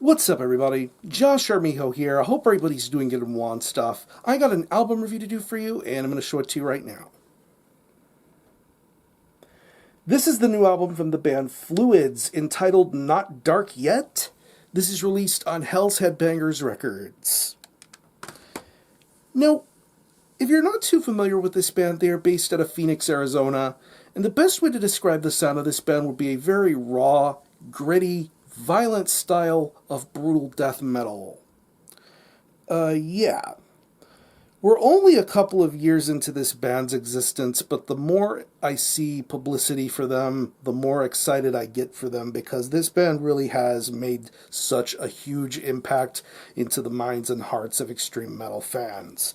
What's up, everybody? Josh Armijo here. I hope everybody's doing good and well and stuff. I got an album review to do for you, and I'm going to show it to you right now. This is the new album from the band Fluids, entitled Not Dark Yet. This is released on Hells Headbangers Records. Now, if you're not too familiar with this band, they are based out of Phoenix, Arizona, and the best way to describe the sound of this band would be a very raw, gritty, violent style of brutal death metal. Yeah. We're only a couple of years into this band's existence, but the more I see publicity for them, the more excited I get for them, because this band really has made such a huge impact into the minds and hearts of extreme metal fans.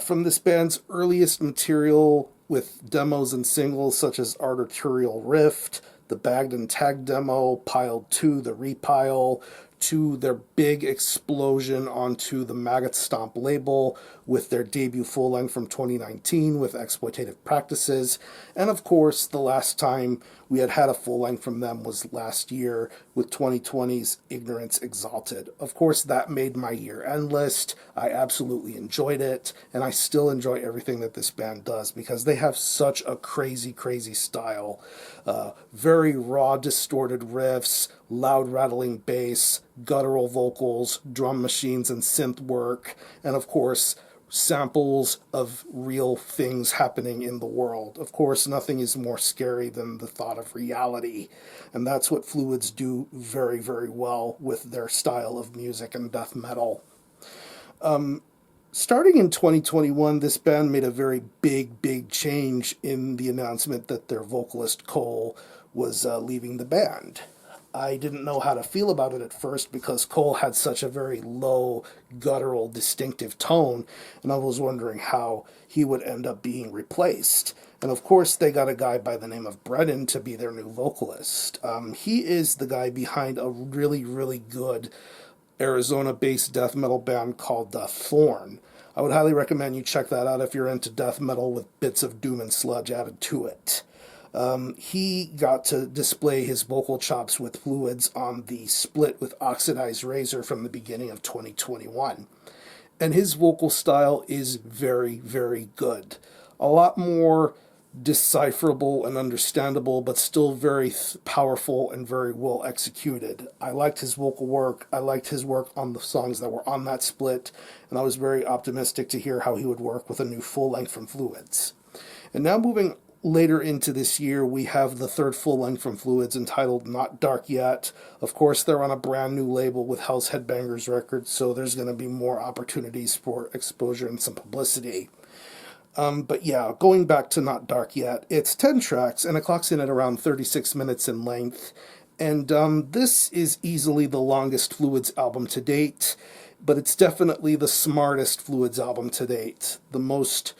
From this band's earliest material, with demos and singles such as Arterial Rift, the Bagged and Tagged demo, Piled 2, the Repile, to their big explosion onto the Maggot Stomp label with their debut full-length from 2019 with Exploitative Practices, and of course the last time we had a full-length from them was last year with 2020's Ignorance Exalted. Of course that made my year-end list. I absolutely enjoyed it, and I still enjoy everything that this band does because they have such a crazy style. Very raw, distorted riffs, loud rattling bass, guttural vocals, drum machines and synth work, and of course samples of real things happening in the world. Of course, nothing is more scary than the thought of reality, and that's what Fluids do very well with their style of music and death metal. Starting in 2021, this band made a very big change in the announcement that their vocalist Cole was leaving the band. I didn't know how to feel about it at first because Cole had such a very low, guttural, distinctive tone, and I was wondering how he would end up being replaced. And of course, they got a guy by the name of Brennan to be their new vocalist. He is the guy behind a really good Arizona-based death metal band called Thorn. I would highly recommend you check that out if you're into death metal with bits of doom and sludge added to it. He got to display his vocal chops with Fluids on the split with Oxidized Razor from the beginning of 2021. And his vocal style is very good. A lot more decipherable and understandable, but still very powerful and very well executed. I liked his vocal work. I liked his work on the songs that were on that split, and I was very optimistic to hear how he would work with a new full-length from Fluids. And now moving later into this year, we have the third full-length from Fluids entitled Not Dark Yet. Of course, they're on a brand new label with Hells Headbangers Records, so there's going to be more opportunities for exposure and some publicity. But yeah, going back to Not Dark Yet, it's 10 tracks, and it clocks in at around 36 minutes in length. And this is easily the longest Fluids album to date, but it's definitely the smartest Fluids album to date. The most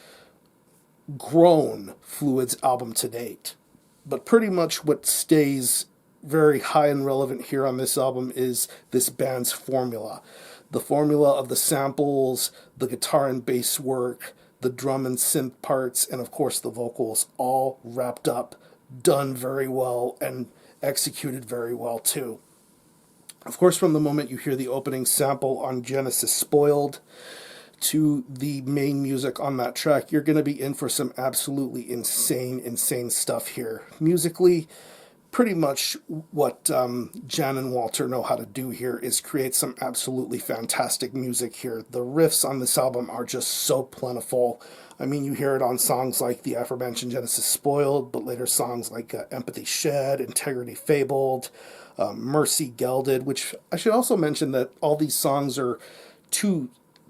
grown Fluids album to date. But pretty much what stays very high and relevant here on this album is this band's formula. The formula of the samples, the guitar and bass work, the drum and synth parts, and of course the vocals, all wrapped up, done very well, and executed very well too. Of course, from the moment you hear the opening sample on Genesis Spoiled to the main music on that track, you're going to be in for some absolutely insane stuff here. Musically, pretty much what Jan and Walter know how to do here is create some absolutely fantastic music here. The riffs on this album are just so plentiful. I mean, you hear it on songs like the aforementioned Genesis Spoiled, but later songs like Empathy Shed, Integrity Fabled, Mercy Gelded, which I should also mention that all these songs are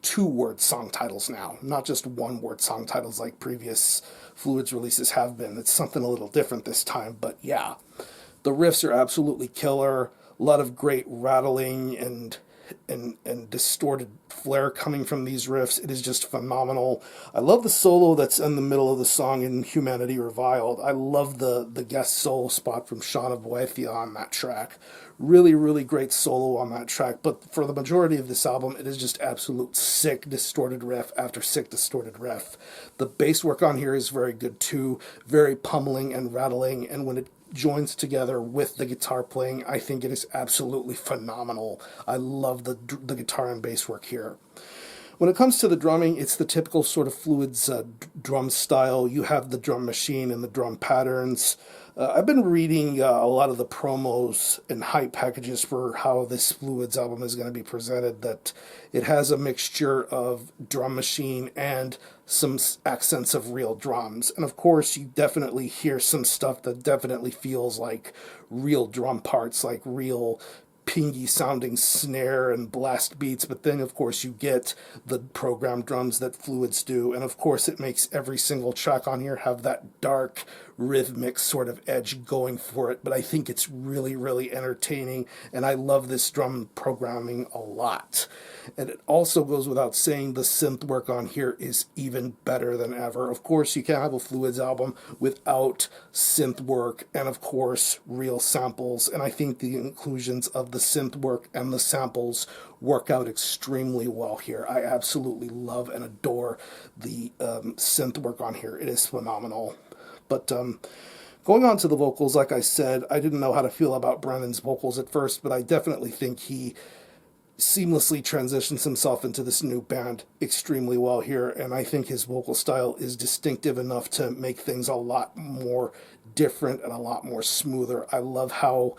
two-word song titles now, not just one-word song titles like previous Fluids releases have been. It's something a little different this time, but yeah. The riffs are absolutely killer. A lot of great rattling and distorted flair coming from these riffs. It is just phenomenal. I love the solo that's in the middle of the song in Humanity Reviled. I love the guest solo spot from Shaun of Boethia on that track. Really great solo on that track. But for the majority of this album, it is just absolute sick distorted riff after sick distorted riff. The bass work on here is very good too. Very pummeling and rattling. And when it joins together with the guitar playing, I think it is absolutely phenomenal. I love the guitar and bass work here. When it comes to the drumming, it's the typical sort of Fluids drum style. You have the drum machine and the drum patterns. I've been reading a lot of the promos and hype packages for how this Fluids album is going to be presented, that it has a mixture of drum machine and some accents of real drums. And of course, you definitely hear some stuff that definitely feels like real drum parts, like real pingy sounding snare and blast beats, but then of course you get the programmed drums that Fluids do, and of course it makes every single track on here have that dark rhythmic sort of edge going for it. But I think it's really, really entertaining, and I love this drum programming a lot. And it also goes without saying, the synth work on here is even better than ever. Of course, you can't have a Fluids album without synth work and of course real samples, and I think the inclusions of the synth work and the samples work out extremely well here. I absolutely love and adore the synth work on here. It is phenomenal. But going on to the vocals, like I said, I didn't know how to feel about Brennan's vocals at first, but I definitely think he seamlessly transitions himself into this new band extremely well here, and I think his vocal style is distinctive enough to make things a lot more different and a lot more smoother. I love how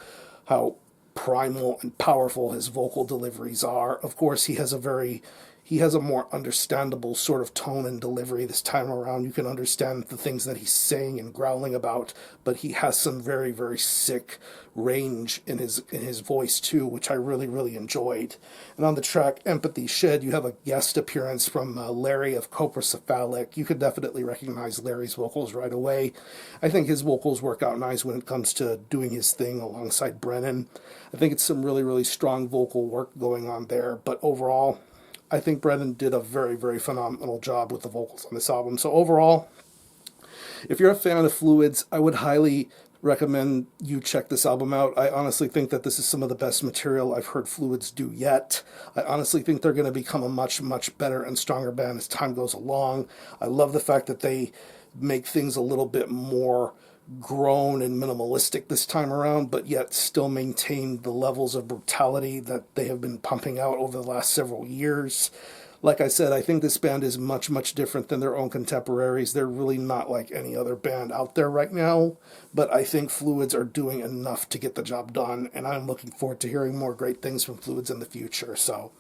primal and powerful his vocal deliveries are. Of course, he has a more understandable sort of tone and delivery this time around. You can understand the things that he's saying and growling about, but he has some very, very sick range in his voice too, which I really, really enjoyed. And on the track Empathy Shed, you have a guest appearance from Larry of Coprocephalic. You could definitely recognize Larry's vocals right away. I think his vocals work out nice when it comes to doing his thing alongside Brennan. I think it's some really, really strong vocal work going on there, but overall, I think Brennan did a very, very phenomenal job with the vocals on this album. So overall, if you're a fan of Fluids, I would highly recommend you check this album out. I honestly think that this is some of the best material I've heard Fluids do yet. I honestly think they're going to become a much, much better and stronger band as time goes along. I love the fact that they make things a little bit more grown and minimalistic this time around, but yet still maintain the levels of brutality that they have been pumping out over the last several years. Like I said, I think this band is much, much different than their own contemporaries. They're really not like any other band out there right now, but I think Fluids are doing enough to get the job done, and I'm looking forward to hearing more great things from Fluids in the future. So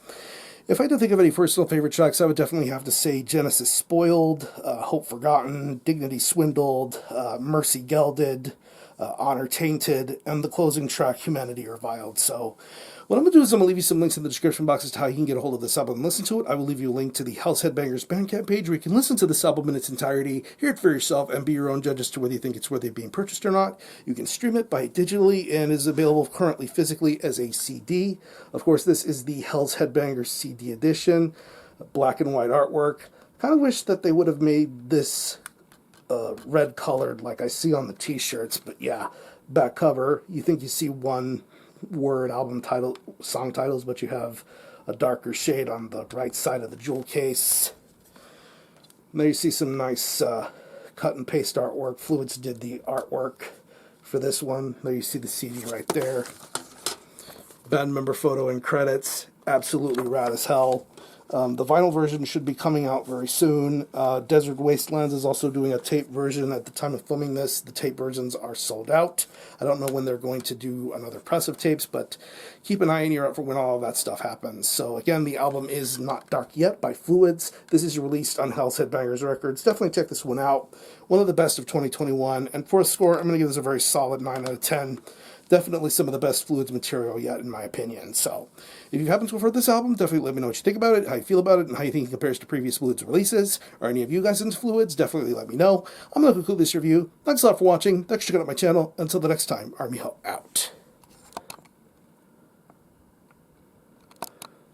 if I had to think of any personal favorite tracks, I would definitely have to say Genesis Spoiled, Hope Forgotten, Dignity Swindled, Mercy Gelded, Honor Tainted, and the closing track Humanity Reviled. So what I'm going to do is I'm going to leave you some links in the description box as to how you can get a hold of this album and listen to it. I will leave you a link to the Hells Headbangers Bandcamp page where you can listen to this album in its entirety, hear it for yourself, and be your own judge as to whether you think it's worthy of being purchased or not. You can stream it, buy it digitally, and is available currently physically as a CD. Of course, this is the Hells Headbangers CD edition, black and white artwork. Kind of wish that they would have made this red colored like I see on the t-shirts, but yeah, back cover, you think you see one word album title, song titles, but you have a darker shade on the right side of the jewel case. And there you see some nice cut and paste artwork. Fluids did the artwork for this one. There you see the CD right there. Band member photo and credits. Absolutely rad as hell. The vinyl version should be coming out very soon. Desert Wastelands is also doing a tape version. At the time of filming this, the tape versions are sold out. I don't know when they're going to do another press of tapes, but keep an eye and ear out for when all of that stuff happens. So again, the album is Not Dark Yet by Fluids. This is released on Hells Headbangers Records. Definitely check this one out. One of the best of 2021. And for a score, I'm going to give this a very solid 9 out of 10. Definitely some of the best Fluids material yet, in my opinion. So, if you happen to have heard this album, definitely let me know what you think about it, how you feel about it, and how you think it compares to previous Fluids releases. Or any of you guys into Fluids, definitely let me know. I'm going to conclude this review. Thanks a lot for watching. Thanks for checking out my channel. Until the next time, Army Ho out.